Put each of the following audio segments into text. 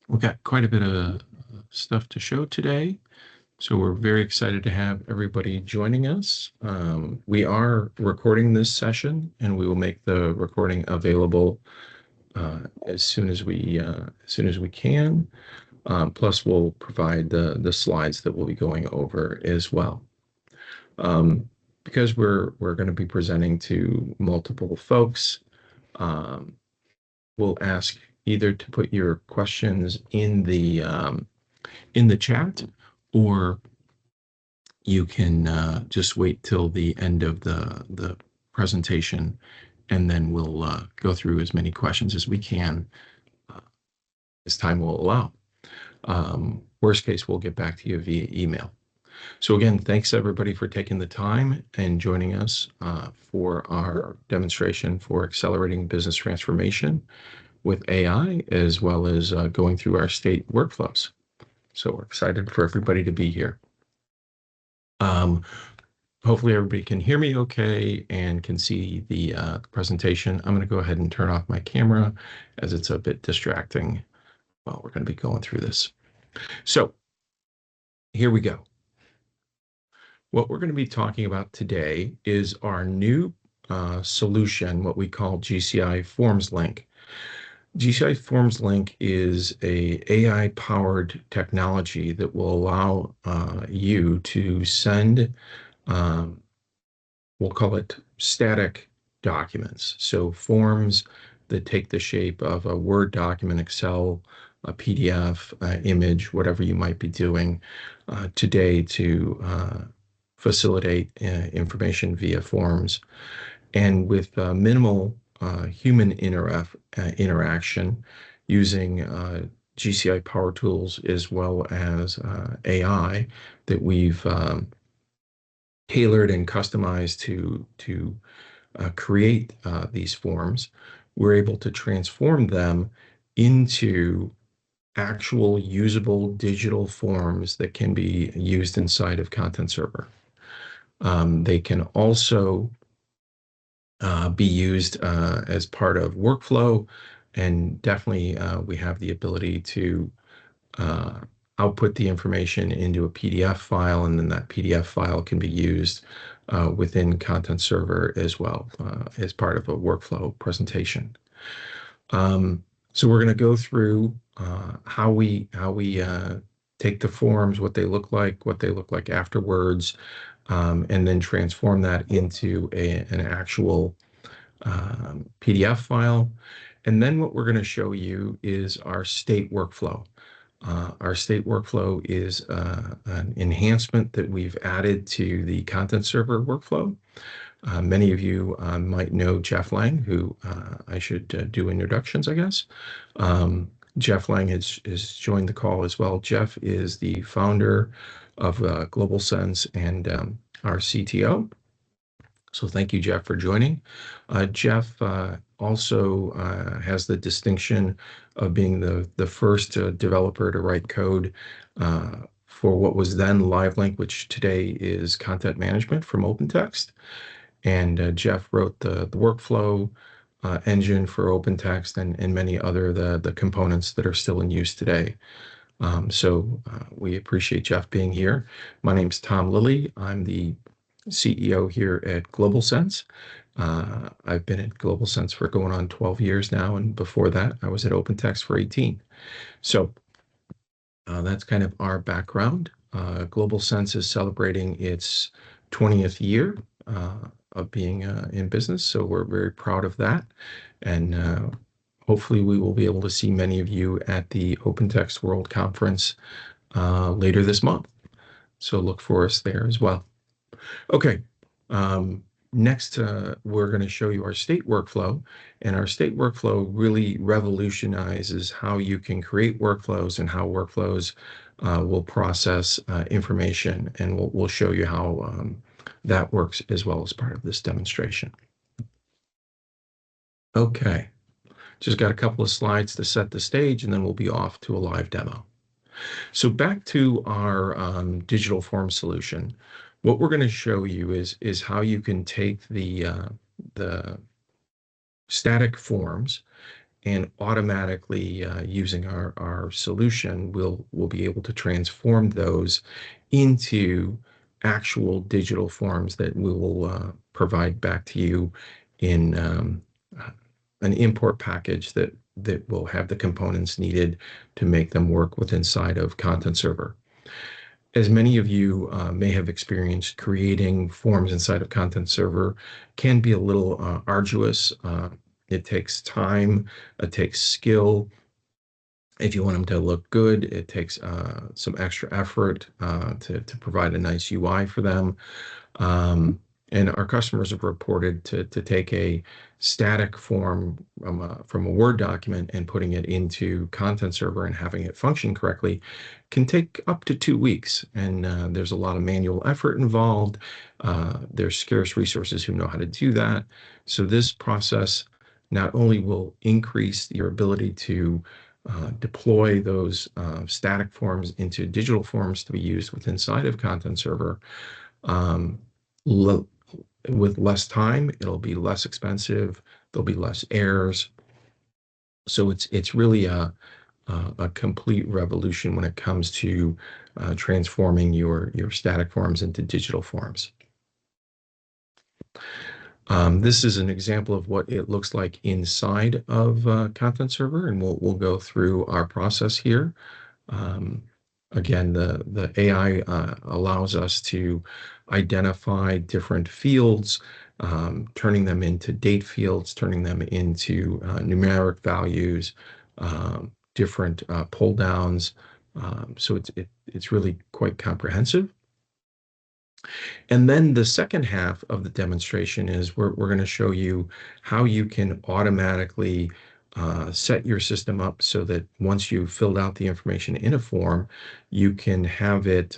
We've got quite a bit of stuff to show today, so we're very excited to have everybody joining us. We are recording this session, and we will make the recording available as soon as we can. Plus, we'll provide the slides that we'll be going over as well. Because we're going to be presenting to multiple folks, um, we'll ask either to put your questions in the chat, or you can just wait till the end of the presentation, and then we'll go through as many questions as we can uh, as time will allow. Worst case, we'll get back to you via email. So again, thanks everybody for taking the time and joining us for our demonstration for accelerating business transformation with AI, as well as going through our state workflows. So we're excited for everybody to be here. Um, Hopefully everybody can hear me okay and can see the presentation. I'm going to go ahead and turn off my camera as it's a bit distracting while we're going to be going through this. So here we go. What we're going to be talking about today is our new solution, what we call GCI Forms Link. GCI Forms Link is a AI-powered technology that will allow you to send um, we'll call it static documents. So forms that take the shape of a Word document, Excel, a PDF, image, whatever you might be doing today to facilitate information via forms. And with minimal human interaction using GCI Power Tools as well as AI that we've tailored and customized to create these forms, we're able to transform them into actual usable digital forms that can be used inside of Content Server. They can also be used as part of workflow, and definitely we have the ability to uh, output the information into a PDF file, and then that PDF file can be used within Content Server as well as part of a workflow presentation. So we're going to go through how we take the forms, what they look like afterwards, and then transform that into an actual PDF file. And then what we're going to show you is our state workflow. Our state workflow is an enhancement that we've added to the Content Server workflow. Many of you might know Jeff Lang, who I should do introductions, I guess. Jeff Lang has joined the call as well. Jeff is the founder of Global Sense and our CTO. So thank you, Jeff, for joining. Jeff also has the distinction of being the first developer to write code for what was then LiveLink, which today is content management from OpenText. And Jeff wrote the workflow engine for OpenText and many other the components that are still in use today. So we appreciate Jeff being here. My name's Tom Lilly. I'm the CEO here at Global Sense. I've been at Global Sense for going on 12 years now, and before that, I was at OpenText for 18. So that's kind of our background. Global Sense is celebrating its 20th year of being in business, so we're very proud of that. And hopefully we will be able to see many of you at the OpenText World Conference later this month. So look for us there as well. Okay. Next, we're going to show you our state workflow, and our state workflow really revolutionizes how you can create workflows and how workflows will process information, and we'll show you how that works as well as part of this demonstration. Okay, just got a couple of slides to set the stage, and then we'll be off to a live demo. So back to our digital form solution. What we're going to show you is how you can take the static forms and automatically using our solution, we'll be able to transform those into actual digital forms that we will provide back to you in an import package that will have the components needed to make them work with inside of Content Server. As many of you may have experienced, creating forms inside of Content Server can be a little arduous. It takes time, it takes skill. If you want them to look good, it takes some extra effort to provide a nice UI for them. And our customers have reported to take a static form from a Word document and putting it into Content Server and having it function correctly can take up to 2 weeks. And there's a lot of manual effort involved. There's scarce resources who know how to do that. So this process not only will increase your ability to deploy those static forms into digital forms to be used with inside of Content Server, um, with less time, it'll be less expensive, there'll be less errors. So it's really a complete revolution when it comes to transforming your static forms into digital forms. This is an example of what it looks like inside of Content Server, and we'll go through our process here. Again, the AI allows us to identify different fields, turning them into date fields, turning them into numeric values, different pull downs. So it's really quite comprehensive. And then the second half of the demonstration is we're going to show you how you can automatically set your system up so that once you've filled out the information in a form, you can have it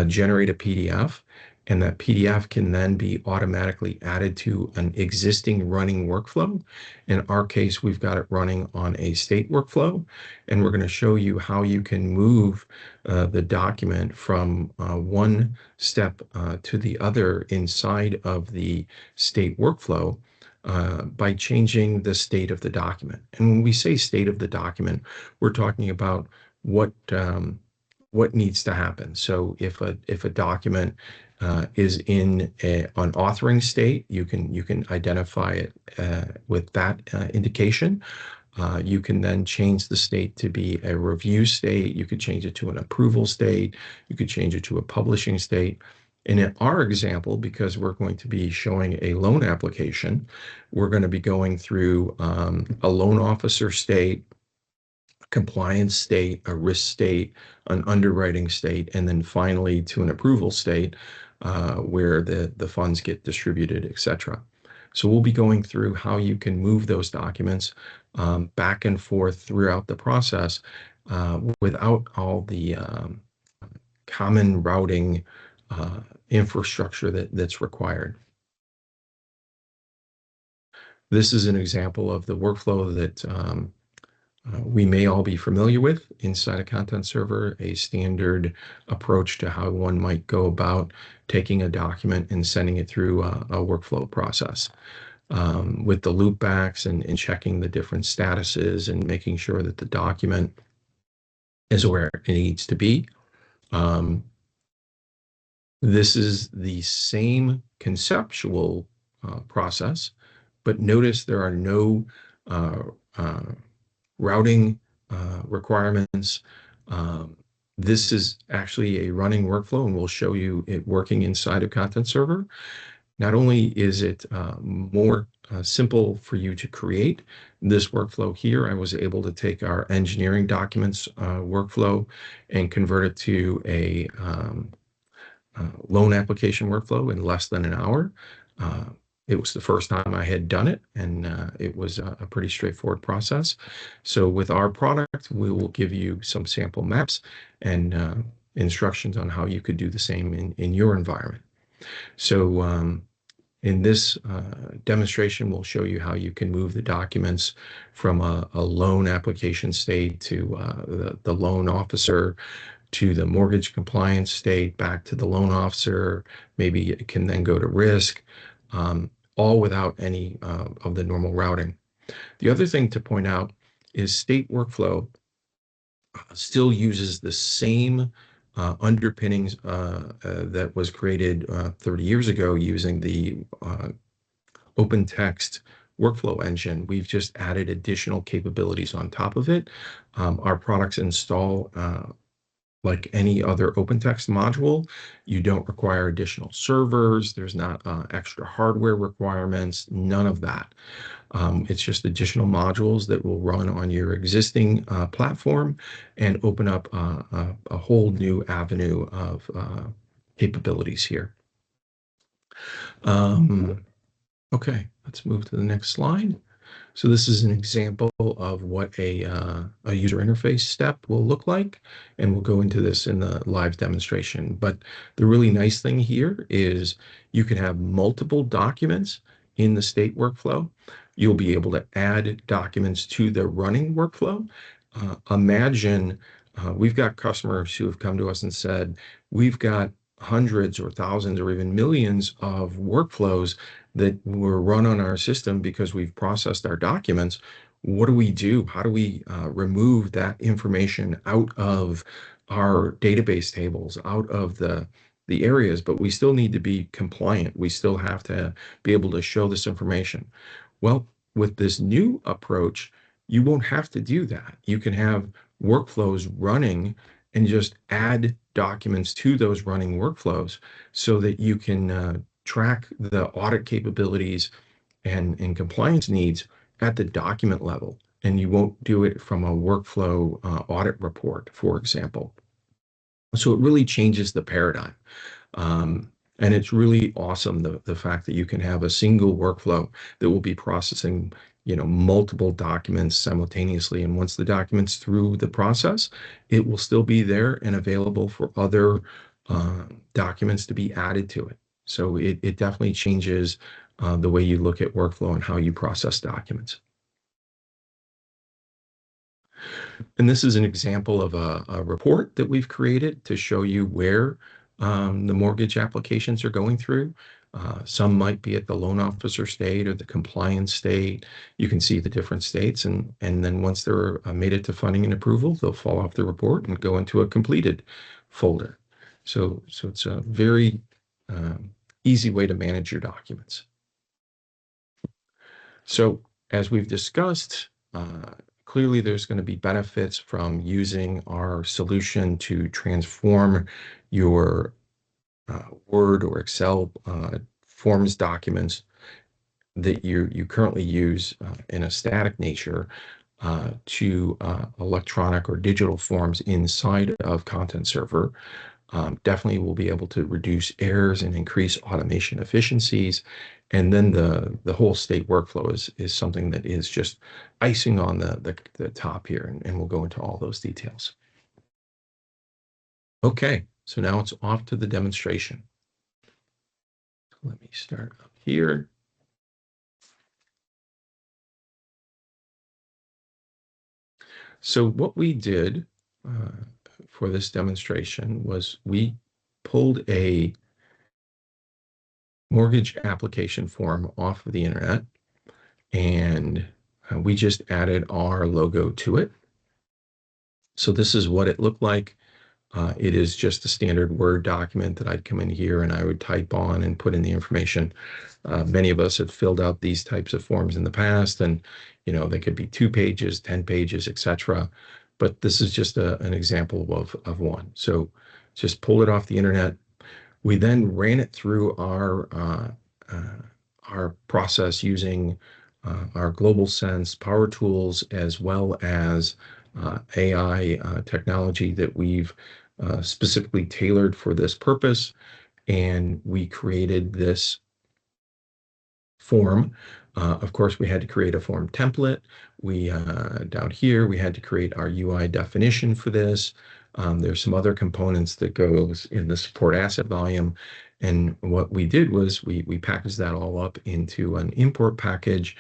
generate a PDF, and that PDF can then be automatically added to an existing running workflow. In our case, we've got it running on a state workflow, and we're going to show you how you can move the document from one step to the other inside of the state workflow by changing the state of the document. And when we say state of the document, we're talking about what needs to happen. So if a document is in an authoring state, you can identify it with that indication. You can then change the state to be a review state. You could change it to an approval state. You could change it to a publishing state. And in our example, because we're going to be showing a loan application, we're going to be going through a loan officer state, compliance state, a risk state, an underwriting state, and then finally to an approval state where the funds get distributed, etc. So we'll be going through how you can move those documents back and forth throughout the process without all the common routing infrastructure that's required. This is an example of the workflow that we may all be familiar with inside a Content Server, a standard approach to how one might go about taking a document and sending it through a workflow process with the loopbacks and checking the different statuses and making sure that the document is where it needs to be. This is the same conceptual process, but notice there are no routing requirements. This is actually a running workflow, and we'll show you it working inside of Content Server. Not only is it more simple for you to create this workflow here, I was able to take our engineering documents workflow and convert it to a loan application workflow in less than an hour. It was the first time I had done it, and it was a pretty straightforward process. So with our product, we will give you some sample maps and instructions on how you could do the same in your environment. So in this demonstration, we'll show you how you can move the documents from a loan application state to the loan officer, to the mortgage compliance state, back to the loan officer. Maybe it can then go to risk, all without any of the normal routing. The other thing to point out is state workflow still uses the same underpinnings that was created 30 years ago using the OpenText workflow engine. We've just added additional capabilities on top of it. Our products install like any other OpenText module. You don't require additional servers. There's not extra hardware requirements, none of that. It's just additional modules that will run on your existing platform and open up a whole new avenue of capabilities here. Okay, let's move to the next slide. So this is an example of what a user interface step will look like, and we'll go into this in the live demonstration. But the really nice thing here is you can have multiple documents in the state workflow. You'll be able to add documents to the running workflow. Imagine we've got customers who have come to us and said, we've got hundreds or thousands or even millions of workflows that were run on our system because we've processed our documents. What do we do? How do we remove that information out of our database tables, out of the areas? But we still need to be compliant. We still have to be able to show this information. Well, with this new approach, you won't have to do that. You can have workflows running and just add documents to those running workflows so that you can track the audit capabilities and compliance needs at the document level. And you won't do it from a workflow audit report, for example. So it really changes the paradigm. And it's really awesome, the fact that you can have a single workflow that will be processing multiple documents simultaneously. And once the document's through the process, it will still be there and available for other documents to be added to it. So it definitely changes the way you look at workflow and how you process documents. And this is an example of a report that we've created to show you where the mortgage applications are going through. Some might be at the loan officer state or the compliance state. You can see the different states, and then once they're made it to funding and approval, they'll fall off the report and go into a completed folder. So it's a very easy way to manage your documents. So as we've discussed, clearly there's going to be benefits from using our solution to transform your Word or Excel forms documents that you currently use in a static nature to electronic or digital forms inside of Content Server. Definitely will be able to reduce errors and increase automation efficiencies. And then the whole state workflow is something that is just icing on the top here, and we'll go into all those details. Okay, so now it's off to the demonstration. Let me start up here. So what we did for this demonstration was we pulled a mortgage application form off of the internet, and we just added our logo to it. So this is what it looked like. It is just a standard Word document that I'd come in here and I would type on and put in the information. Many of us have filled out these types of forms in the past, and they could be 2 pages, 10 pages, etc. But this is just an example of one. So just pull it off the internet. We then ran it through our process using our Global Sense Power Tools, as well as AI technology that we've specifically tailored for this purpose. And we created this form. Of course, we had to create a form template. We down here, we had to create our UI definition for this. There's some other components that goes in the support asset volume. And what we did was we packaged that all up into an import package,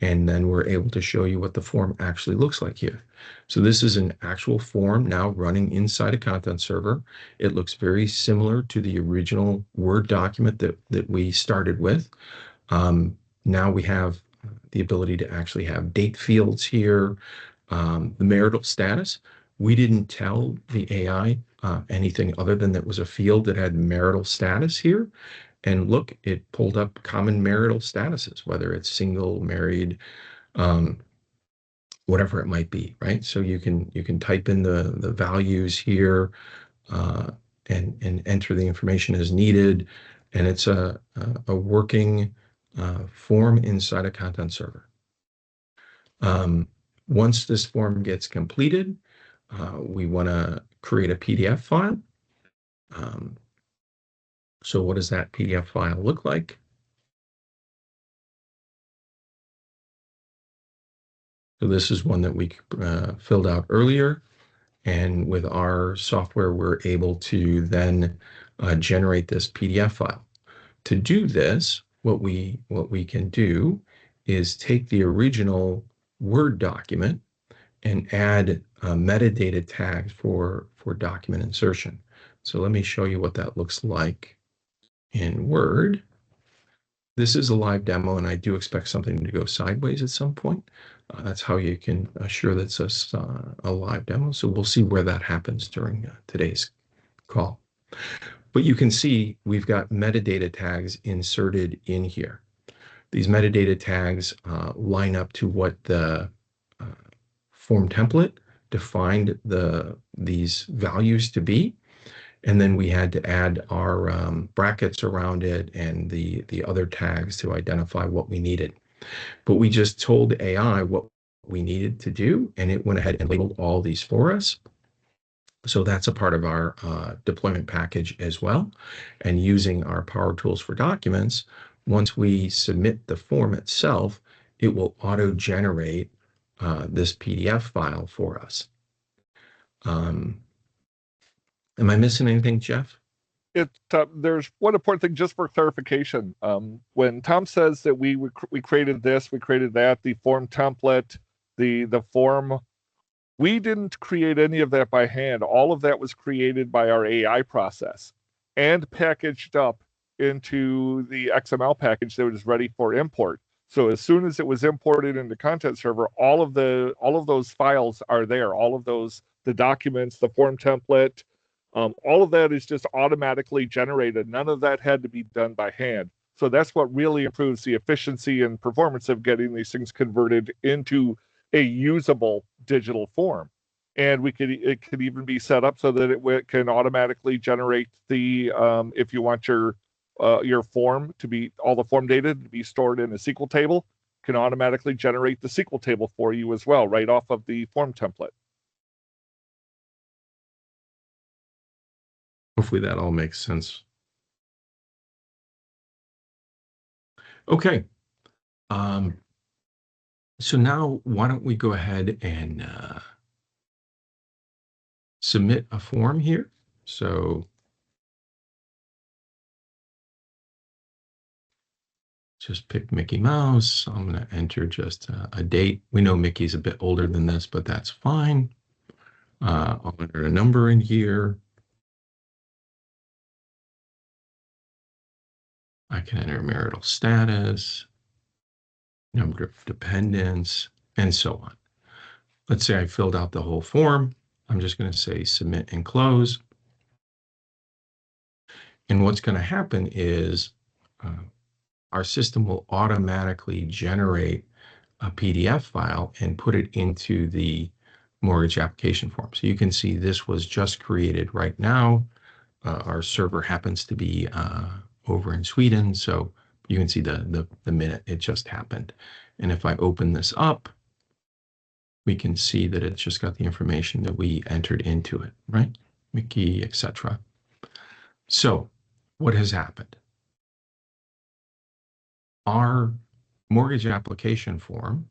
and then we're able to show you what the form actually looks like here. So this is an actual form now running inside a Content Server. It looks very similar to the original Word document that we started with. Now we have the ability to actually have date fields here, the marital status. We didn't tell the AI anything other than that was a field that had marital status here. And look, it pulled up common marital statuses, whether it's single, married, um, whatever it might be, right? So you can type in the values here uh, and enter the information as needed, and it's a working form inside a content server. Once this form gets completed, we want to create a PDF file. So what does that PDF file look like? So this is one that we filled out earlier. And with our software, we're able to then generate this PDF file. To do this, what we can do is take the original Word document and add metadata tags for document insertion. So let me show you what that looks like in Word. This is a live demo, and I do expect something to go sideways at some point. That's how you can assure that it's a live demo. So we'll see where that happens during today's call. But you can see we've got metadata tags inserted in here. These metadata tags line up to what the form template defined these values to be. And then we had to add our brackets around it and the other tags to identify what we needed. But we just told AI what we needed to do, and it went ahead and labeled all these for us. So that's a part of our deployment package as well. And using our Power Tools for Documents, once we submit the form itself, it will auto-generate this PDF file for us. Am I missing anything, Jeff? There's one important thing just for clarification. When Tom says that we created this, we created that, the form template, the form, we didn't create any of that by hand. All of that was created by our AI process and packaged up into the XML package that was ready for import. So as soon as it was imported into Content Server, all of those files are there. All of those, the documents, the form template, all of that is just automatically generated. None of that had to be done by hand. So that's what really improves the efficiency and performance of getting these things converted into a usable digital form. And it could even be set up so that it can automatically generate the if you want your form to be, all the form data to be stored in a SQL table, can automatically generate the SQL table for you as well, right off of the form template. Hopefully that all makes sense. Okay. So now why don't we go ahead and submit a form here. So just pick Mickey Mouse. I'm going to enter just a date. We know Mickey's a bit older than this, but that's fine. I'll enter a number in here. I can enter marital status, number of dependents, and so on. Let's say I filled out the whole form. I'm just going to say submit and close. And what's going to happen is our system will automatically generate a PDF file and put it into the mortgage application form. So you can see this was just created right now. Our server happens to be over in Sweden, so you can see the minute it just happened. And if I open this up, we can see that it's just got the information that we entered into it, right? Mickey, etc. So what has happened? Our mortgage application form,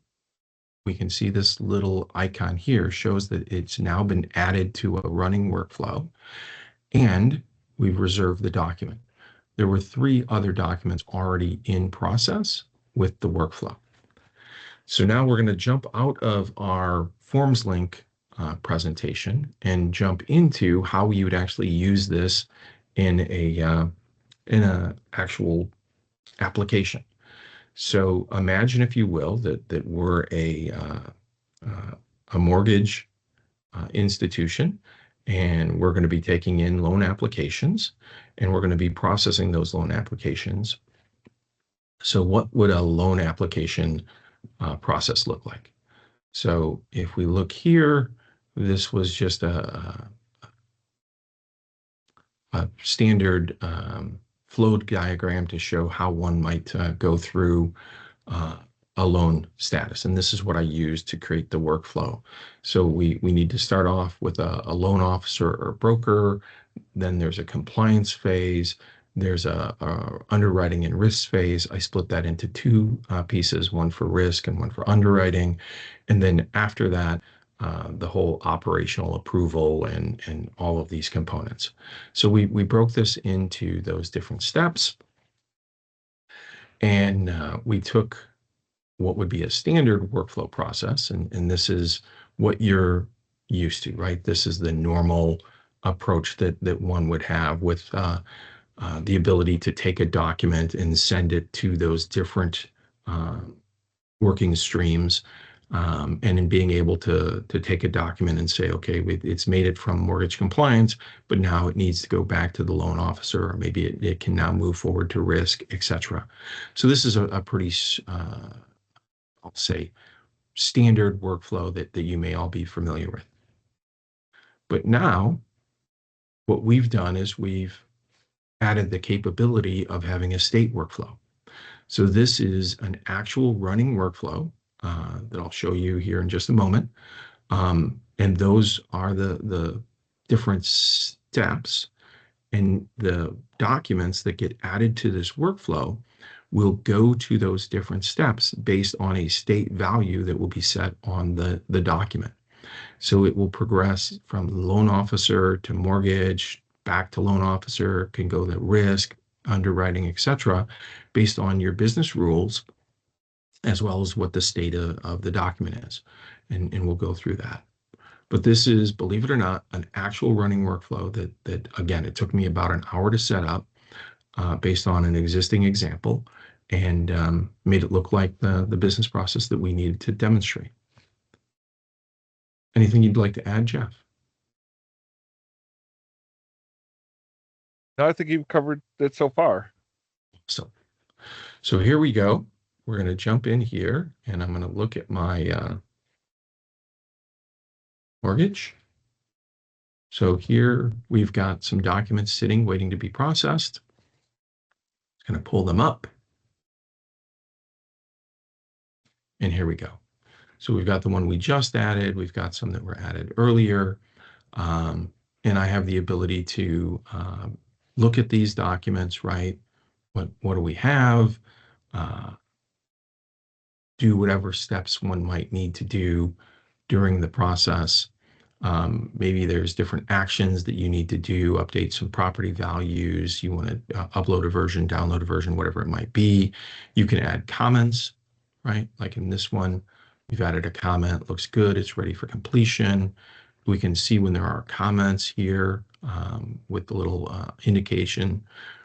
we can see this little icon here shows that it's now been added to a running workflow, and we've reserved the document. There were 3 other documents already in process with the workflow. So now we're going to jump out of our Forms Link presentation and jump into how you would actually use this in a actual application. So imagine, if you will, that we're a mortgage institution, and we're going to be taking in loan applications, and we're going to be processing those loan applications. So what would a loan application process look like? So if we look here, this was just a standard flow diagram to show how one might go through a loan status. And this is what I use to create the workflow. So we need to start off with a loan officer or broker. Then there's a compliance phase. There's a underwriting and risk phase. I split that into two pieces, one for risk and one for underwriting. And then after that, the whole operational approval and all of these components. So we broke this into those different steps, and we took what would be a standard workflow process, and this is what you're used to, right? This is the normal approach that one would have with the ability to take a document and send it to those different working streams, and in being able to take a document and say, okay, it's made it from mortgage compliance, but now it needs to go back to the loan officer, or maybe it can now move forward to risk, etc. So this is a pretty, I'll say, standard workflow that you may all be familiar with. But now what we've done is we've added the capability of having a state workflow. So this is an actual running workflow that I'll show you here in just a moment. And those are the different steps, and the documents that get added to this workflow will go to those different steps based on a state value that will be set on the document. So it will progress from loan officer to mortgage, back to loan officer, can go to risk, underwriting, etc., based on your business rules, as well as what the state of the document is. And we'll go through that. But this is, believe it or not, an actual running workflow that again, it took me about an hour to set up based on an existing example, and made it look like the business process that we needed to demonstrate. Anything you'd like to add, Jeff? No, I think you've covered it so far. So here we go. We're going to jump in here, and I'm going to look at my mortgage. So here we've got some documents sitting, waiting to be processed. I'm going to pull them up. And here we go. So we've got the one we just added. We've got some that were added earlier. And I have the ability to look at these documents, right? What do we have? Do whatever steps one might need to do during the process. Maybe there's different actions that you need to do, update some property values. You want to upload a version, download a version, whatever it might be. You can add comments, right? Like in this one, we've added a comment, looks good, it's ready for completion. We can see when there are comments here with the little indication.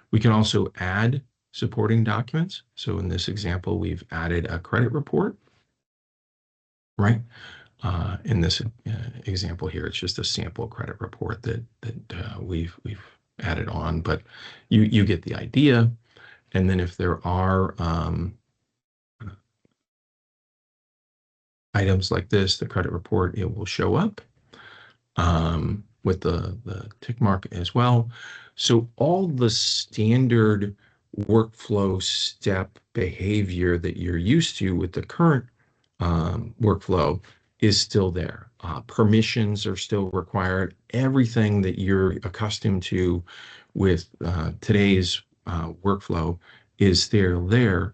We can also add supporting documents. So in this example, we've added a credit report, right? In this example here, it's just a sample credit report that we've added on, but you get the idea. And then if there are items like this, the credit report, it will show up with the tick mark as well. So all the standard workflow step behavior that you're used to with the current workflow is still there. Permissions are still required. Everything that you're accustomed to with today's workflow is still there.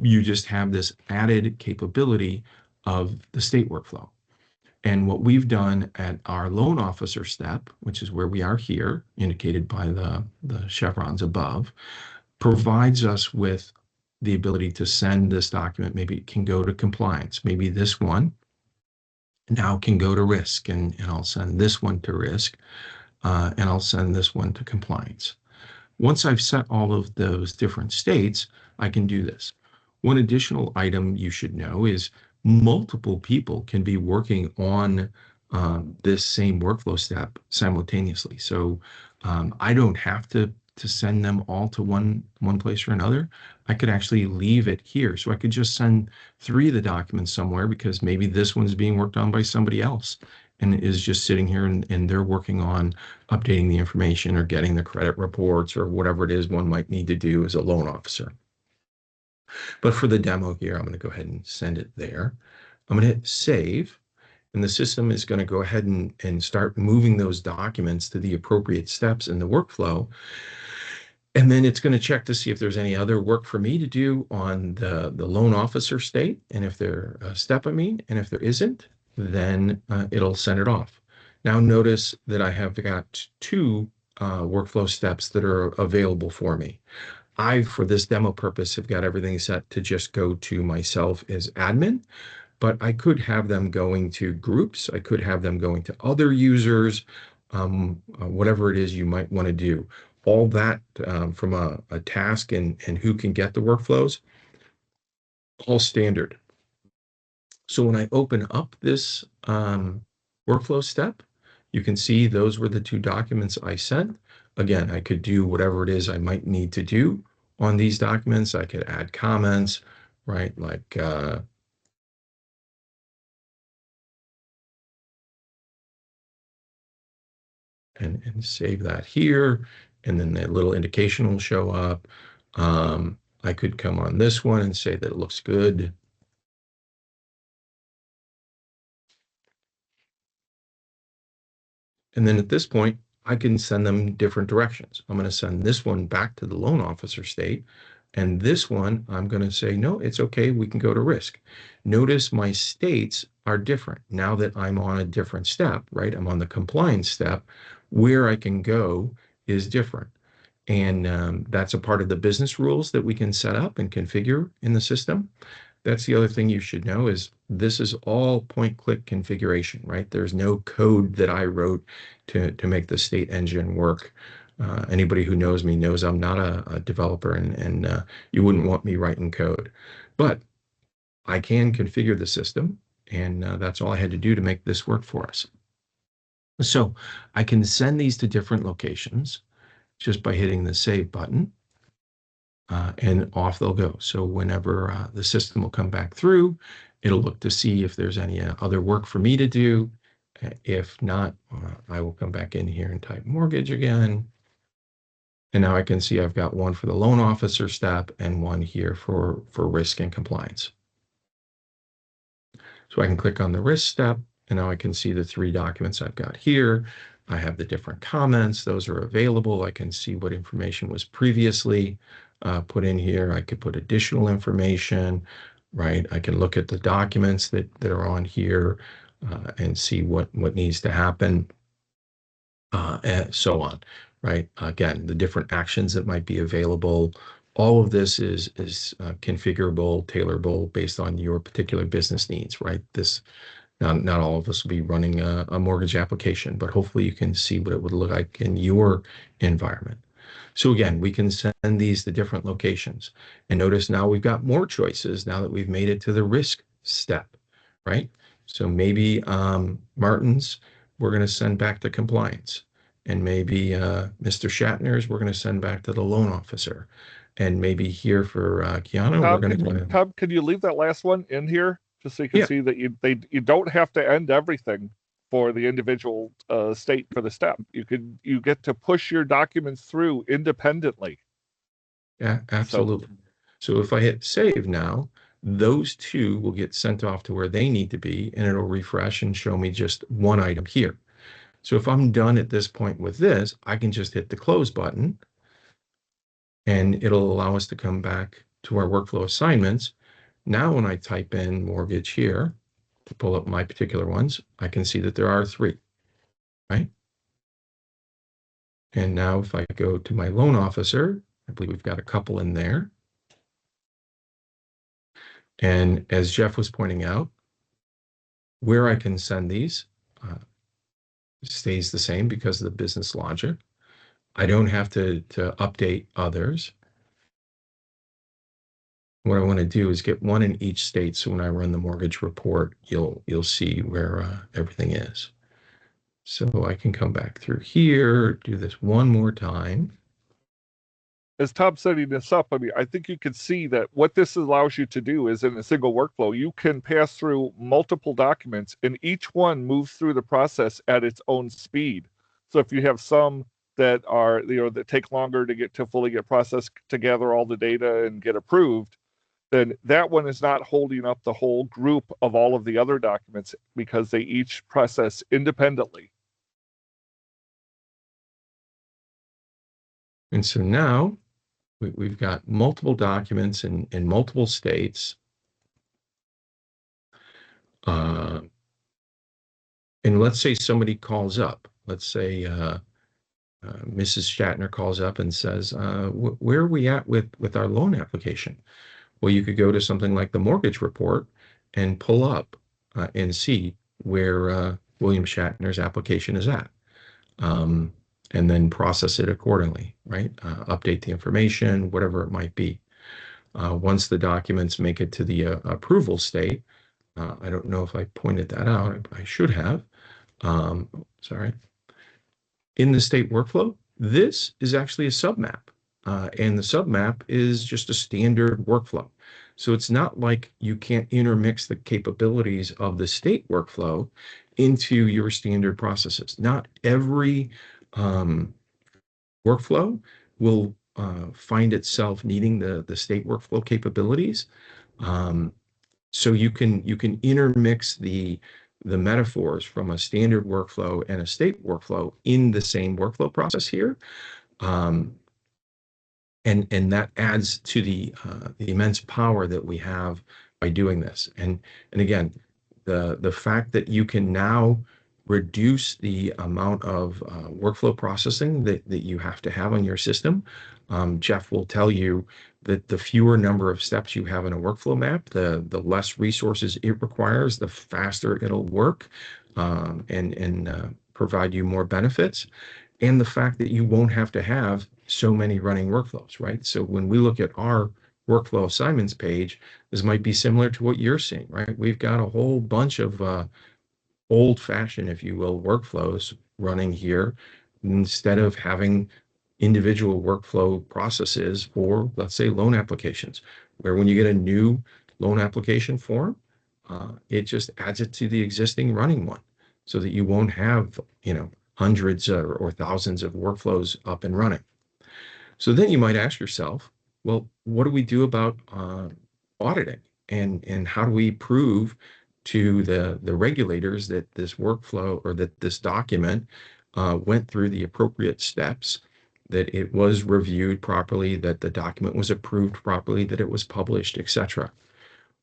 You just have this added capability of the state workflow. And what we've done at our loan officer step, which is where we are here, indicated by the chevrons above, provides us with the ability to send this document. Maybe it can go to compliance. Maybe this one now can go to risk, and I'll send this one to risk, and I'll send this one to compliance. Once I've set all of those different states, I can do this. One additional item you should know is multiple people can be working on this same workflow step simultaneously. So I don't have to send them all to one place or another. I could actually leave it here. So I could just send 3 of the documents somewhere because maybe this one's being worked on by somebody else and is just sitting here and they're working on updating the information or getting the credit reports or whatever it is one might need to do as a loan officer. But for the demo here, I'm going to go ahead and send it there. I'm going to hit save, and the system is going to go ahead and start moving those documents to the appropriate steps in the workflow. And then it's going to check to see if there's any other work for me to do on the loan officer state, and if they're a step of me, and if there isn't, then it'll send it off. Now notice that I have got 2 workflow steps that are available for me. I, for this demo purpose, have got everything set to just go to myself as admin, but I could have them going to groups. I could have them going to other users, whatever it is you might want to do. All that from a task and who can get the workflows, all standard. So when I open up this workflow step, you can see those were the 2 documents I sent. Again, I could do whatever it is I might need to do on these documents. I could add comments, right? Like, and save that here. And then that little indication will show up. I could come on this one and say that it looks good. And then at this point, I can send them different directions. I'm going to send this one back to the loan officer state. And this one, I'm going to say, no, it's okay. We can go to risk. Notice my states are different now that I'm on a different step, right? I'm on the compliance step. Where I can go is different. And that's a part of the business rules that we can set up and configure in the system. That's the other thing you should know is this is all point-click configuration, right? There's no code that I wrote to make the state engine work. Anybody who knows me knows I'm not a developer and you wouldn't want me writing code. But I can configure the system, and that's all I had to do to make this work for us. So I can send these to different locations just by hitting the save button. And off they'll go. So whenever the system will come back through, it'll look to see if there's any other work for me to do. If not, I will come back in here and type mortgage again. And now I can see I've got one for the loan officer step and one here for risk and compliance. So I can click on the risk step, and now I can see the 3 documents I've got here. I have the different comments. Those are available. I can see what information was previously put in here. I could put additional information, right? I can look at the documents that are on here and see what needs to happen, and so on, right? Again, the different actions that might be available. All of this is configurable, tailorable based on your particular business needs, right? Not all of us will be running a mortgage application, but hopefully you can see what it would look like in your environment. So again, we can send these to different locations. And notice now we've got more choices now that we've made it to the risk step, right? So maybe Martin's, we're going to send back to compliance. And maybe Mr. Shatner's, we're going to send back to the loan officer. And maybe here for Keanu, we're going to... Tom, can you leave that last one in here? Just so you can see that you don't have to end everything for the individual state for the step. You get to push your documents through independently. Yeah, absolutely. So if I hit save now, those 2 will get sent off to where they need to be, and it'll refresh and show me just one item here. So if I'm done at this point with this, I can just hit the close button, and it'll allow us to come back to our workflow assignments. Now, when I type in mortgage here to pull up my particular ones, I can see that there are 3, right? And now if I go to my loan officer, I believe we've got a couple in there. And as Jeff was pointing out, where I can send these stays the same because of the business logic. I don't have to update others. What I want to do is get one in each state, so when I run the mortgage report, you'll see where everything is. So I can come back through here, do this one more time. As Tom's setting this up, I mean, I think you can see that what this allows you to do is in a single workflow, you can pass through multiple documents and each one moves through the process at its own speed. So if you have some that are, that take longer to fully get processed, to gather all the data and get approved, then that one is not holding up the whole group of all of the other documents because they each process independently. And so now we've got multiple documents in multiple states. And let's say somebody calls up. Let's say Mrs. Shatner calls up and says, where are we at with our loan application? Well, you could go to something like the mortgage report and pull up and see where William Shatner's application is at. And then process it accordingly, right? Update the information, whatever it might be. Once the documents make it to the approval state, I don't know if I pointed that out. I should have. Sorry. In the state workflow, this is actually a submap. And the submap is just a standard workflow. So it's not like you can't intermix the capabilities of the state workflow into your standard processes. Not every workflow will find itself needing the state workflow capabilities. So you can intermix the metaphors from a standard workflow and a state workflow in the same workflow process here. And that adds to the immense power that we have by doing this. And again, the fact that you can now reduce the amount of workflow processing that you have to have on your system. Jeff will tell you that the fewer number of steps you have in a workflow map, the less resources it requires, the faster it'll work, and provide you more benefits. And the fact that you won't have to have so many running workflows, right? So when we look at our workflow assignments page, this might be similar to what you're seeing, right? We've got a whole bunch of old-fashioned, if you will, workflows running here instead of having individual workflow processes for, let's say, loan applications, where when you get a new loan application form, it just adds it to the existing running one so that you won't have, hundreds or thousands of workflows up and running. So then you might ask yourself, well, what do we do about auditing? And how do we prove to the regulators that this workflow or that this document went through the appropriate steps, that it was reviewed properly, that the document was approved properly, that it was published, etc.?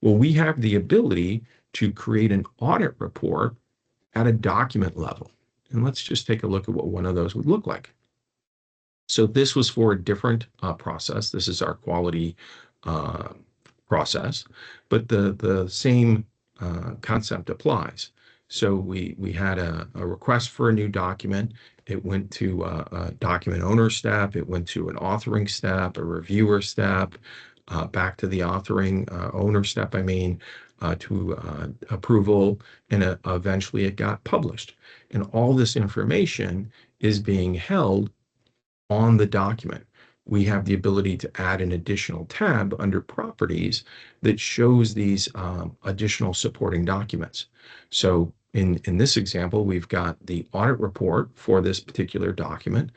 Well, we have the ability to create an audit report at a document level. And let's just take a look at what one of those would look like. So this was for a different process. This is our quality process, but the same concept applies. So we had a request for a new document. It went to a document owner step. It went to an authoring step, a reviewer step, back to the authoring owner step, to approval, and eventually it got published. And all this information is being held on the document. We have the ability to add an additional tab under properties that shows these additional supporting documents. So in this example, we've got the audit report for this particular document,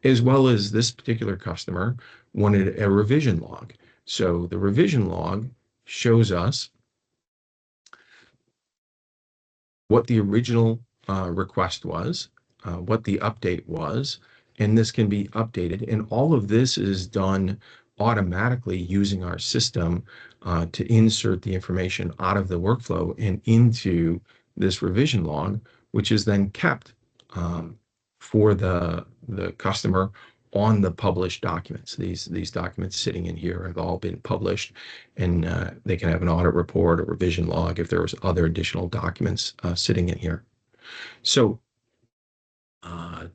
as well as this particular customer wanted a revision log. So the revision log shows us what the original request was, what the update was, and this can be updated. And all of this is done automatically using our system to insert the information out of the workflow and into this revision log, which is then kept for the customer on the published documents. These documents sitting in here have all been published, and they can have an audit report or revision log if there was other additional documents sitting in here. So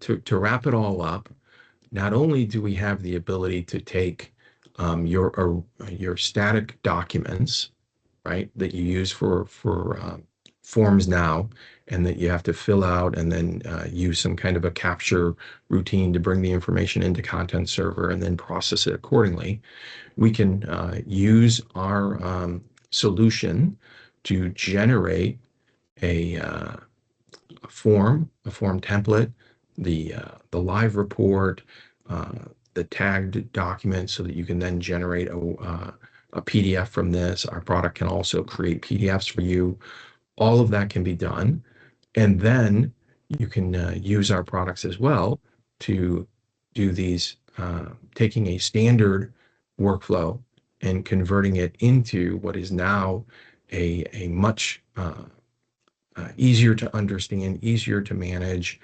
to wrap it all up, not only do we have the ability to take your static documents, right, that you use for forms now, and that you have to fill out and then use some kind of a capture routine to bring the information into Content Server and then process it accordingly. We can use our solution to generate a form template, the live report, the tagged document, so that you can then generate a PDF from this. Our product can also create PDFs for you. All of that can be done. And then you can use our products as well to do these, taking a standard workflow and converting it into what is now a much easier to understand, easier to manage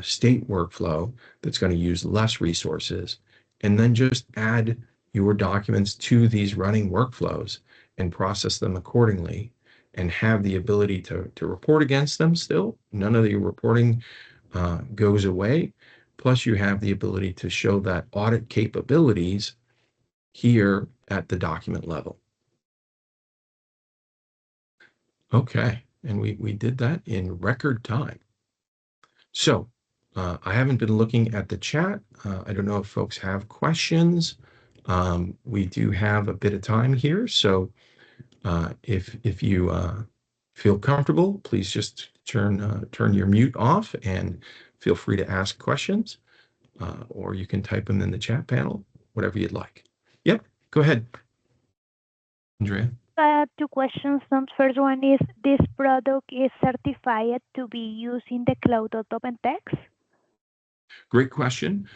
state workflow that's going to use less resources, and then just add your documents to these running workflows and process them accordingly, and have the ability to report against them still. None of the reporting goes away. Plus, you have the ability to show that audit capabilities here at the document level. Okay, and we did that in record time. So I haven't been looking at the chat. I don't know if folks have questions. We do have a bit of time here, so if you feel comfortable, please just turn your mute off and feel free to ask questions, or you can type them in the chat panel, whatever you'd like. Yep, go ahead, Andrea. I have two questions. The first one is, this product is certified to be used in the cloud of OpenText? Great question.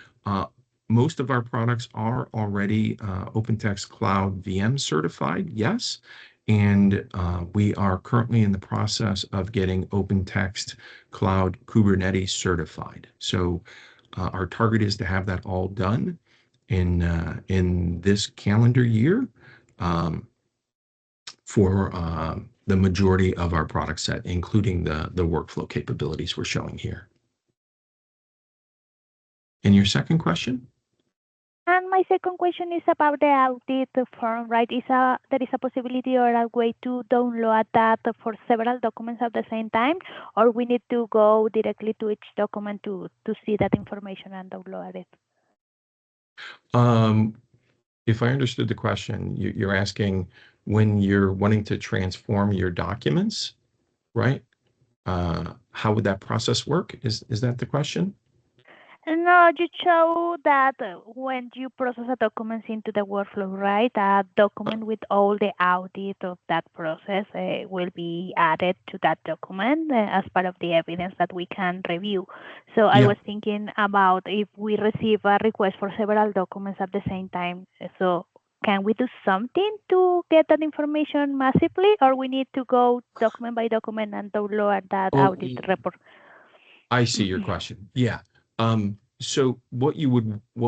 Most of our products are already OpenText Cloud VM certified, yes. And we are currently in the process of getting OpenText Cloud Kubernetes certified. So our target is to have that all done in this calendar year for the majority of our product set, including the workflow capabilities we're showing here. And your second question? And my second question is about the audit form, right? There is a possibility or a way to download that for several documents at the same time, or we need to go directly to each document to see that information and download it? If I understood the question, you're asking when you're wanting to transform your documents, right? How would that process work? Is that the question? No, you show that when you process a document into the workflow, right? A document with all the audit of that process will be added to that document as part of the evidence that we can review. So I was thinking about if we receive a request for several documents at the same time. So can we do something to get that information massively, or we need to go document by document and download that audit report? I see your question. Yeah. So what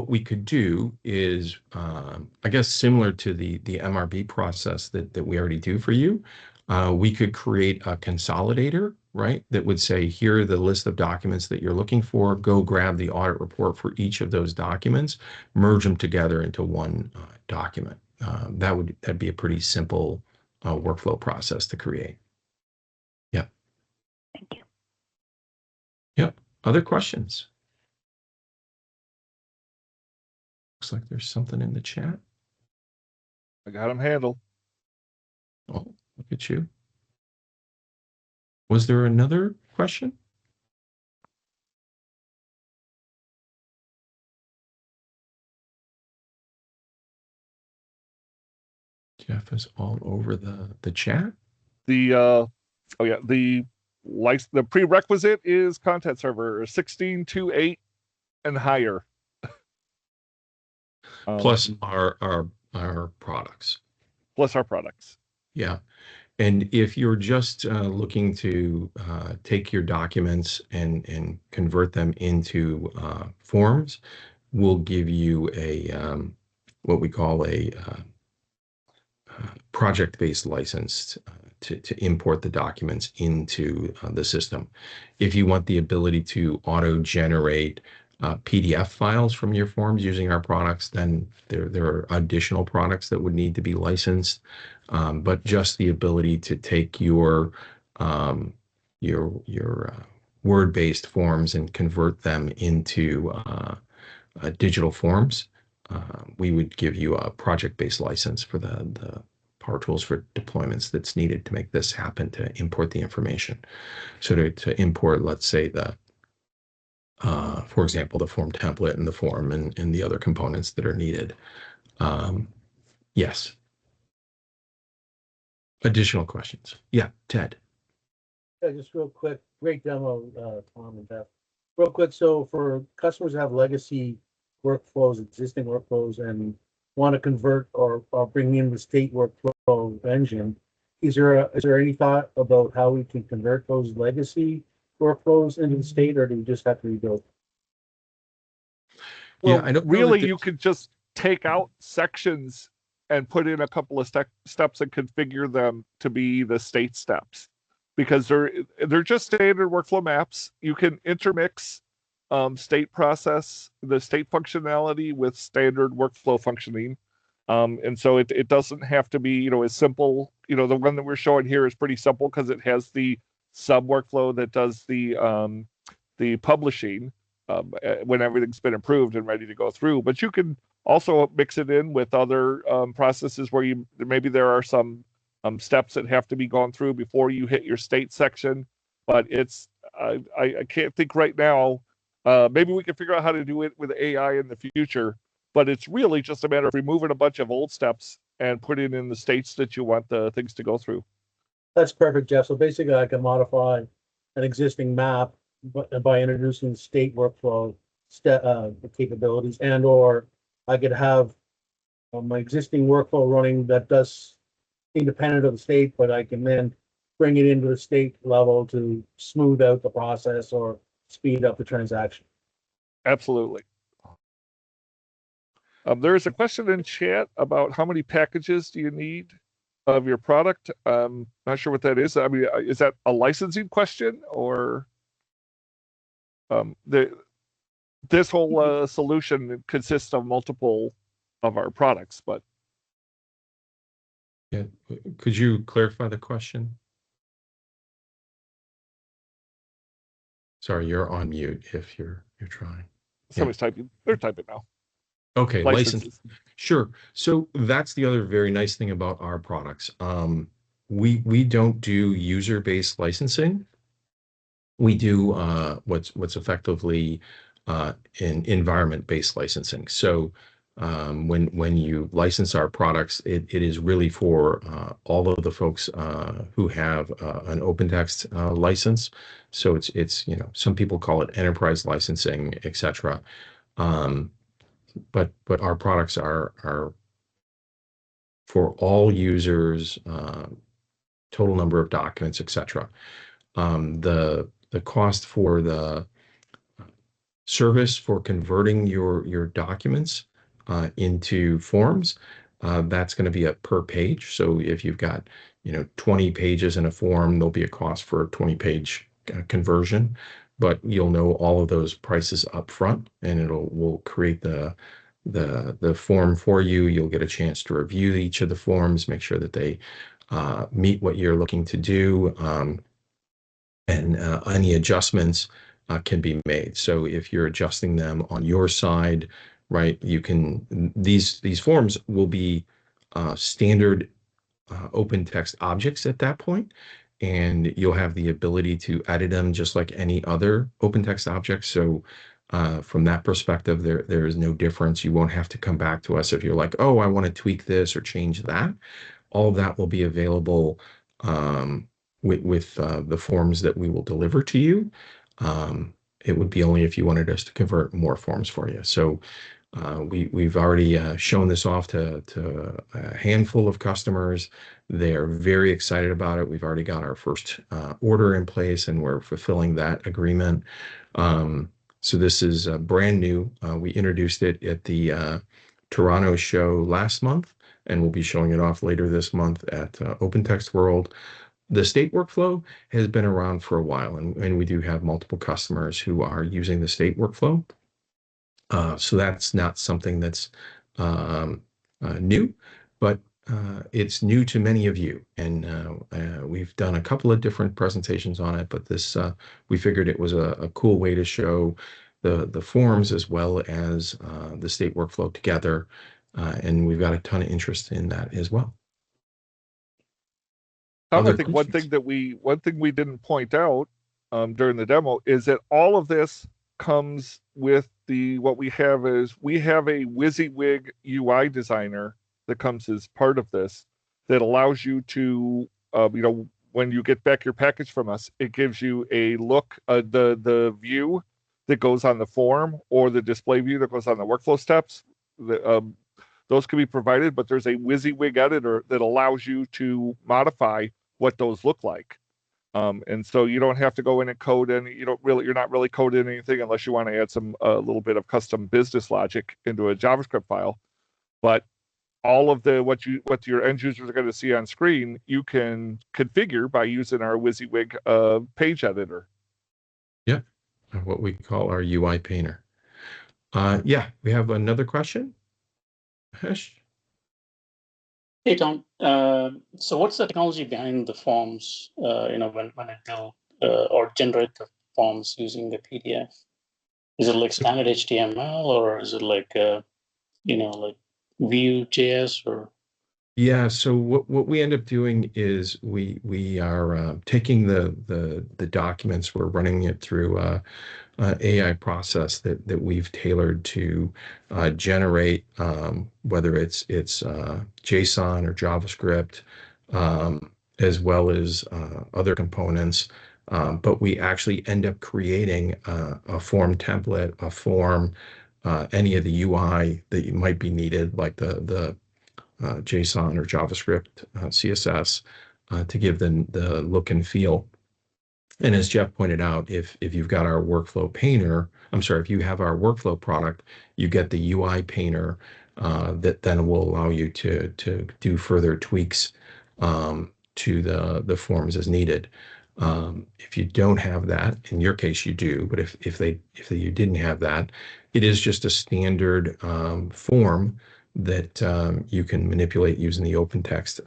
we could do is, I guess, similar to the MRB process that we already do for you. We could create a consolidator, right? That would say, here are the list of documents that you're looking for. Go grab the audit report for each of those documents, merge them together into one document. That'd be a pretty simple workflow process to create. Yeah. Thank you. Yep. Other questions? Looks like there's something in the chat. I got them handled. Oh, look at you. Was there another question? Jeff is all over the chat. The prerequisite is Content Server 16.2.8 and higher. Plus our products. Plus our products. Yeah. And if you're just looking to take your documents and convert them into forms, we'll give you a what we call a project-based license to import the documents into the system. If you want the ability to auto-generate PDF files from your forms using our products, then there are additional products that would need to be licensed. But just the ability to take your word-based forms and convert them into digital forms, we would give you a project-based license for the Power Tools for deployments that's needed to make this happen, to import the information. So to import, let's say for example, the form template and the form and the other components that are needed. Yes. Additional questions? Yeah, Ted. Yeah, just real quick, great demo, Tom and Beth. Real quick, so for customers who have legacy workflows, existing workflows, and want to convert or bring in the state workflow engine, is there any thought about how we can convert those legacy workflows into the state, or do we just have to rebuild? Well, Yeah, I don't know really, that you could just take out sections and put in a couple of steps and configure them to be the state steps, because they're just standard workflow maps. You can intermix state process, the state functionality with standard workflow functioning. And so it doesn't have to be, as simple. The one that we're showing here is pretty simple because it has the sub workflow that does the publishing when everything's been approved and ready to go through. But you can also mix it in with other processes where maybe there are some steps that have to be gone through before you hit your state section. But I can't think right now. Maybe we can figure out how to do it with AI in the future. But it's really just a matter of removing a bunch of old steps and putting in the states that you want the things to go through. That's perfect, Jeff. So basically, I can modify an existing map by introducing state workflow capabilities, or I could have my existing workflow running that does independent of the state, but I can then bring it into the state level to smooth out the process or speed up the transaction. Absolutely. There is a question in chat about how many packages do you need of your product. Not sure what that is. I mean, is that a licensing question, or this whole solution consists of multiple of our products? But Yeah, could you clarify the question? Sorry, you're on mute if you're trying. somebody's typing. They're typing now. Okay, Licenses. Sure. So that's the other very nice thing about our products. We don't do user-based licensing. We do what's effectively in environment-based licensing. So when you license our products, it is really for all of the folks who have an OpenText license. So it's some people call it enterprise licensing, etc. But our products are for all users, total number of documents, etc. The cost for the service for converting your documents into forms, that's going to be a per page. So if you've got 20 pages in a form, there'll be a cost for a 20-page conversion. But you'll know all of those prices up front, and we'll create the form for you. You'll get a chance to review each of the forms, make sure that they meet what you're looking to do, and any adjustments can be made. So if you're adjusting them on your side, right, you can. These forms will be standard OpenText objects at that point, and you'll have the ability to edit them just like any other OpenText object. So from that perspective, there is no difference. You won't have to come back to us if you're like, oh, I want to tweak this or change that. All of that will be available with the forms that we will deliver to you. It would be only if you wanted us to convert more forms for you. So we've already shown this off to a handful of customers. They're very excited about it. We've already got our first order in place, and we're fulfilling that agreement. So this is brand new. We introduced it at the Toronto show last month, and we'll be showing it off later this month at OpenText World. The state workflow has been around for a while, and we do have multiple customers who are using the state workflow. So that's not something that's new, but it's new to many of you. And we've done a couple of different presentations on it, but this we figured it was a cool way to show the forms as well as the state workflow together. And we've got a ton of interest in that as well. Tom, I Other think questions? one thing we didn't point out during the demo is that all of this comes with what we have a WYSIWYG UI designer that comes as part of this that allows you to when you get back your package from us, it gives you a look, the view that goes on the form or the display view that goes on the workflow steps. Those can be provided, but there's a WYSIWYG editor that allows you to modify what those look like. And so you don't have to go in and code any, you're not really coding anything unless you want to add some a little bit of custom business logic into a JavaScript file. But all of what your end users are going to see on screen, you can configure by using our WYSIWYG page editor. Yeah, what we call our UI painter. Yeah, we have another question. Hesh? Hey, Tom. So what's the technology behind the forms, when I build or generate the forms using the PDF? Is it like standard HTML or is it like, like Vue.js or? Yeah, so what we end up doing is we are taking the documents, we're running it through AI process that we've tailored to generate whether it's JSON or JavaScript, as well as other components. But we actually end up creating a form template, a form, any of the UI that you might be needed, like the JSON or JavaScript, CSS, to give them the look and feel. And as Jeff pointed out, if you've got our workflow painter, if you have our workflow product, you get the UI painter that then will allow you to do further tweaks to the forms as needed. If you don't have that, in your case you do, but if you didn't have that, it is just a standard form that you can manipulate using the OpenText,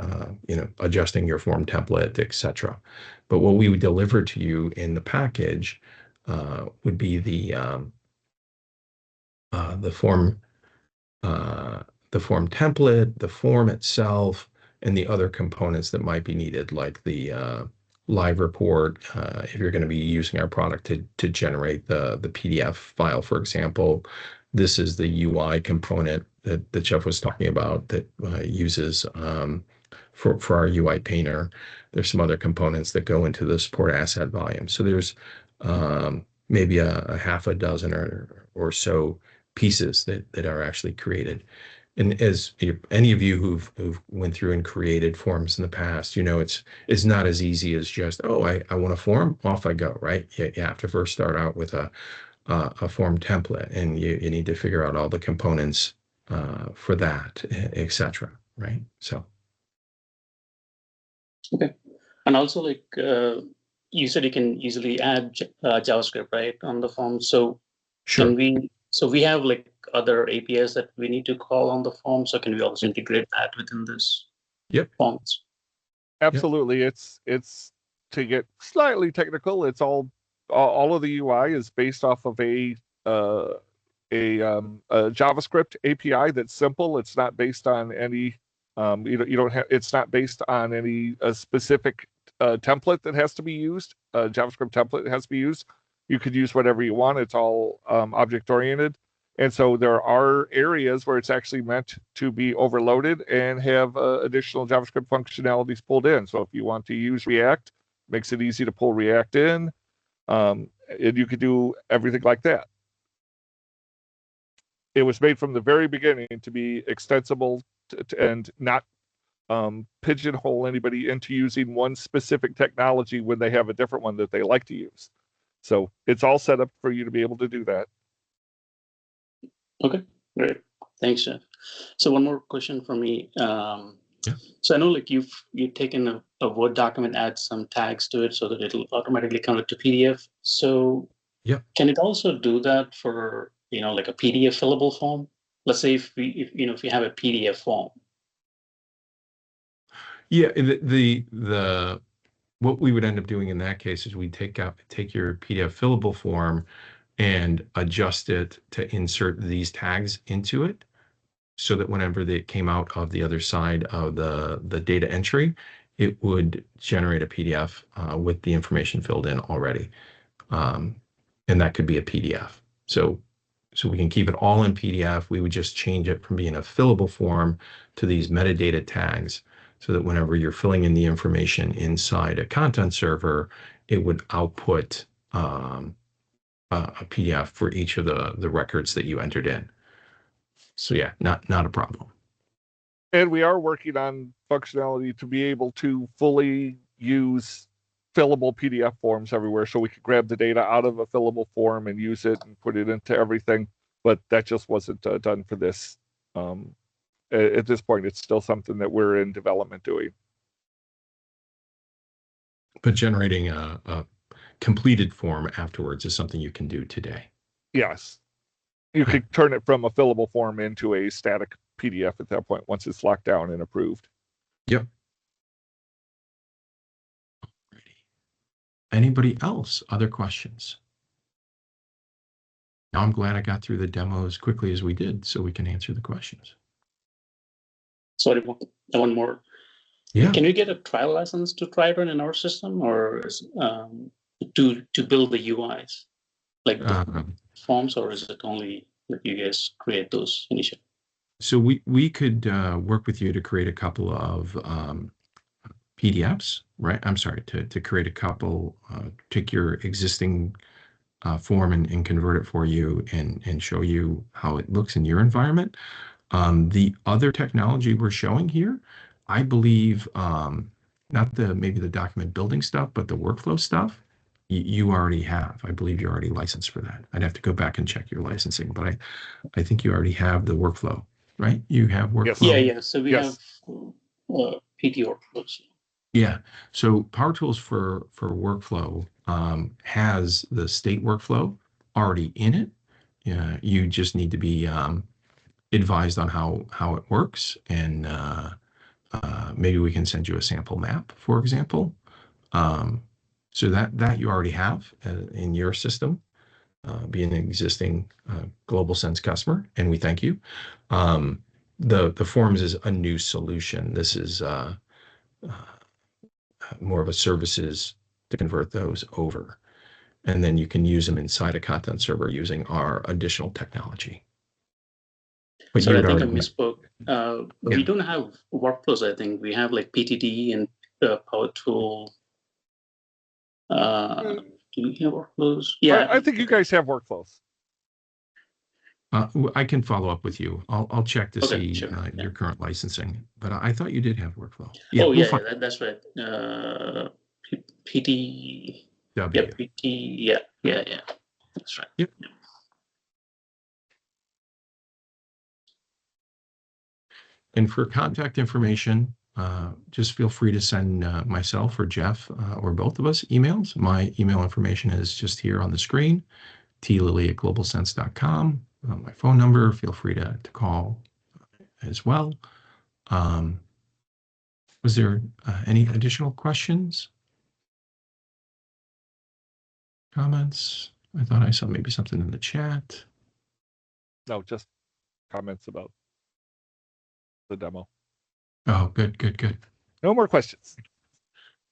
adjusting your form template, etc. But what we would deliver to you in the package would be the form template, the form itself, and the other components that might be needed, like the live report, if you're going to be using our product to generate the PDF file, for example. This is the UI component that Jeff was talking about that uses for our UI painter. There's some other components that go into the support asset volume. So there's maybe a half a dozen or so pieces that are actually created. And as any of you who've went through and created forms in the past, it's not as easy as just, I want a form, off I go, right? You have to first start out with a form template, and you need to figure out all the components for that, etc. Right? So. Okay. And also, like you said, you can easily add JavaScript, right, on the form. So Sure. we have like other APIs that we need to call on the form. So can we also integrate that within this forms? Absolutely. Yep. It's to get slightly technical. It's all of the UI is based off of a JavaScript API that's simple. It's not based on any it's not based on any specific template that has to be used. JavaScript template that has to be used. You could use whatever you want. It's all object oriented. And so there are areas where it's actually meant to be overloaded and have additional JavaScript functionalities pulled in. So if you want to use React, makes it easy to pull React in. And you could do everything like that. It was made from the very beginning to be extensible and not pigeonhole anybody into using one specific technology when they have a different one that they like to use. So it's all set up for you to be able to do that. Okay, great. Thanks, Jeff. So one more question for me. So I know like you've taken a Word document, add some tags to it so that it'll automatically convert to PDF. So can it also do that for, like a PDF fillable form? Let's say if you have a PDF form. Yeah, the what we would end up doing in that case is we take your PDF fillable form and adjust it to insert these tags into it, so that whenever they came out of the other side of the data entry, it would generate a PDF with the information filled in already, and that could be a PDF. So we can keep it all in PDF. We would just change it from being a fillable form to these metadata tags, so that whenever you're filling in the information inside a content server, it would output a PDF for each of the records that you entered in. So yeah, not a problem. And we are working on functionality to be able to fully use fillable PDF forms everywhere, so we could grab the data out of a fillable form and use it and put it into everything. But that just wasn't done for this. At this point, it's still something that we're in development doing. But generating a completed form afterwards is something you can do today. Yes. You could turn it from a fillable form into a static PDF at that point, once it's locked down and approved. Yep. Anybody else? Other questions? Now I'm glad I got through the demo as quickly as we did, so we can answer the questions. Sorry, one more. Yeah. Can we get a trial license to try it in our system, or to build the UIs, like the forms, or is it only that you guys create those initially? So we could work with you to create a couple of PDFs, right? I'm sorry, to create a couple, take your existing form and convert it for you and show you how it looks in your environment. The other technology we're showing here, I believe, not maybe the document building stuff, but the workflow stuff, you already have. I believe you're already licensed for that. I'd have to go back and check your licensing, but I think you already have the workflow, right? You have workflow. Yeah. So we have PT workflows. Yeah. So Power Tools for workflow has the state workflow already in it. You just need to be advised on how it works, and maybe we can send you a sample map, for example. So that you already have in your system, being an existing Global Sense customer, and we thank you. The forms is a new solution. This is more of a services to convert those over, and then you can use them inside a content server using our additional technology. But so I think I already misspoke. We don't have workflows. I think we have like PTD and Power Tool. Do we have workflows? Yeah, I think you guys have workflows. I can follow up with you. I'll check to see sure. your current licensing, but I thought you did have workflow. That's right. PT. W. Yeah, PT. Yeah. That's right. Yep. And for contact information, just feel free to send myself or Jeff or both of us emails. My email information is just here on the screen, tlilly@globalsense.com. My phone number, feel free to call as well. Was there any additional questions? Comments? I thought I saw maybe something in the chat. No, just comments about the demo. Oh, good. No more questions.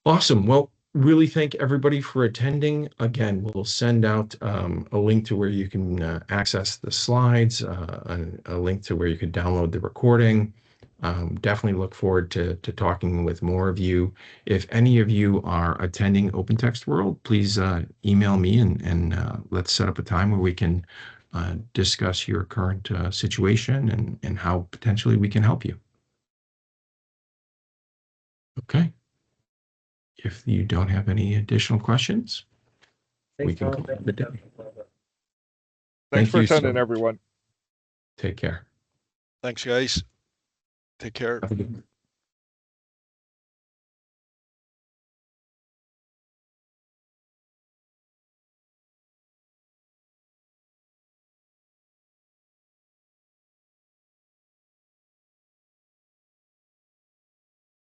Awesome. Well, really thank everybody for attending. Again, we'll send out a link to where you can access the slides, a link to where you can download the recording. Definitely look forward to talking with more of you. If any of you are attending OpenText World, please email me and let's set up a time where we can discuss your current situation and how potentially we can help you. Okay. If you don't have any additional questions, we can call it a day. Thanks for you so attending, much. everyone. Take care. Thanks, guys. Take care. Have a good one.